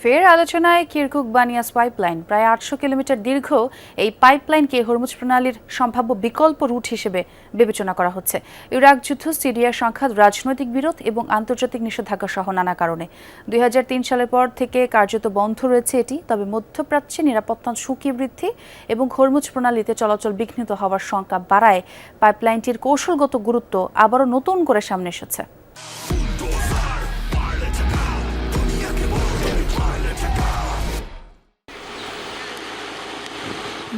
ফের আলোচনায় Kirkuk বানিয়াস pipeline. প্রায় ৮০০ কিলোমিটার দীর্ঘ এই পাইপলাইনকে হরমুজ প্রণালীর সম্ভাব্য বিকল্প রুট হিসেবে বিবেচনা করা হচ্ছে। ইরাক যুদ্ধ, সিরিয়া সংঘাত, রাজনৈতিক বিরোধ এবং আন্তর্জাতিক নিষেধাজ্ঞা সহ নানা কারণে ২০০৩ সালের পর থেকে কার্যত বন্ধ রয়েছে এটি। তবে মধ্যপ্রাচ্যে নিরাপত্তা ঝুঁকি বৃদ্ধি এবং হরমুজ প্রণালীতে চলাচল বিঘ্নিত হওয়ার শঙ্কা বাড়ায় পাইপলাইনটির কৌশলগত গুরুত্ব আবারও নতুন করে সামনে এসেছে।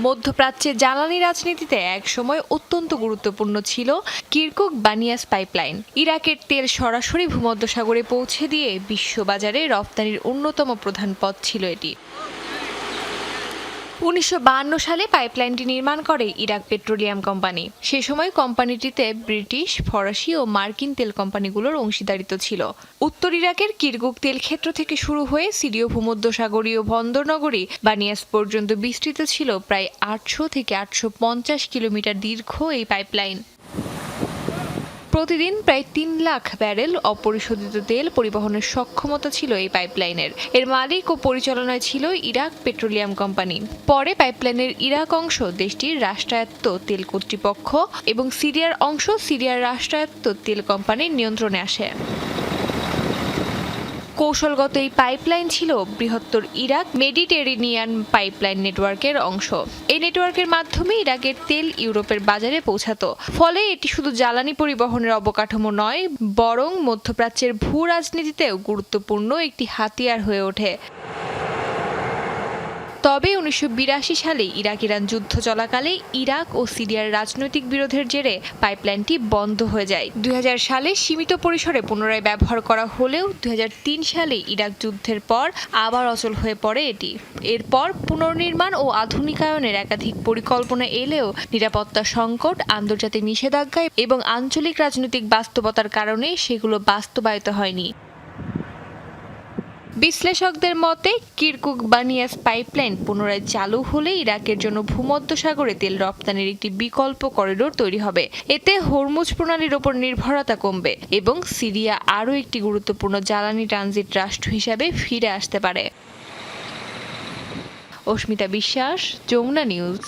মধ্যপ্রাচ্যের জ্বালানি রাজনীতিতে একসময় অত্যন্ত গুরুত্বপূর্ণ ছিল কিরকুক বানিয়াস পাইপলাইন। ইরাকের তেল সরাসরি ভূমধ্যসাগরে পৌঁছে দিয়ে বিশ্ববাজারে রপ্তানির অন্যতম প্রধান পথ ছিল এটি। ১৯৫২ সালে পাইপলাইনটি নির্মাণ করে ইরাক পেট্রোলিয়াম কোম্পানি। সে সময় কোম্পানিটিতে ব্রিটিশ, ফরাসি ও মার্কিন তেল কোম্পানিগুলোর অংশীদারিত্ব ছিল। উত্তর ইরাকের কিরকুক তেল ক্ষেত্র থেকে শুরু হয়ে সিরীয় ভূমধ্যসাগরীয় বন্দরনগরী বানিয়াস পর্যন্ত বিস্তৃত ছিল প্রায় ৮০০ থেকে ৮৫০ কিলোমিটার দীর্ঘ এই পাইপলাইন। প্রতিদিন প্রায় ৩ লাখ ব্যারেল অপরিশোধিত তেল পরিবহনের সক্ষমতা ছিল এই পাইপলাইনের। এর মালিক ও পরিচালনায় ছিল ইরাক পেট্রোলিয়াম কোম্পানি। পরে পাইপলাইনের ইরাক অংশ দেশটির রাষ্ট্রায়ত্ত তেল কর্তৃপক্ষ এবং সিরিয়ার অংশ সিরিয়ার রাষ্ট্রায়ত্ত তেল কোম্পানির নিয়ন্ত্রণে আসে। কৌশলগত এই পাইপলাইন ছিল বৃহত্তর ইরাক মেডিটেরেনিয়ান পাইপলাইন নেটওয়ার্কের অংশ। এই নেটওয়ার্কের মাধ্যমে ইরাকের তেল ইউরোপের বাজারে পৌঁছাতো। ফলে এটি শুধু জ্বালানি পরিবহনের অবকাঠামো নয়, বরং মধ্যপ্রাচ্যের ভূ রাজনীতিতেও গুরুত্বপূর্ণ একটি হাতিয়ার হয়ে ওঠে। তবে ১৯৮২ সালে ইরাক-ইরান যুদ্ধ চলাকালে ইরাক ও সিরিয়ার রাজনৈতিক বিরোধের জেরে পাইপলাইনটি বন্ধ হয়ে যায়। ২০০০ সালে সীমিত পরিসরে পুনরায় ব্যবহার করা হলেও ২০০৩ সালে ইরাক যুদ্ধের পর আবার অচল হয়ে পড়ে এটি। এরপর পুনর্নির্মাণ ও আধুনিকায়নের একাধিক পরিকল্পনা এলেও নিরাপত্তা সংকট, আন্তর্জাতিক নিষেধাজ্ঞা এবং আঞ্চলিক রাজনৈতিক বাস্তবতার কারণে সেগুলো বাস্তবায়িত হয়নি। বিশ্লেষকদের মতে কিরকুক বানিয়াস পাইপলাইন পুনরায় চালু হলে ইরাকের জন্য ভূমধ্যসাগরে তেল রপ্তানির একটি বিকল্প করিডোর তৈরি হবে। এতে হরমুজ প্রণালীর ওপর নির্ভরতা কমবে এবং সিরিয়া আরও একটি গুরুত্বপূর্ণ জ্বালানি ট্রানজিট রাষ্ট্র হিসাবে ফিরে আসতে পারে। অস্মিতা বিশ্বাস, যমুনা নিউজ।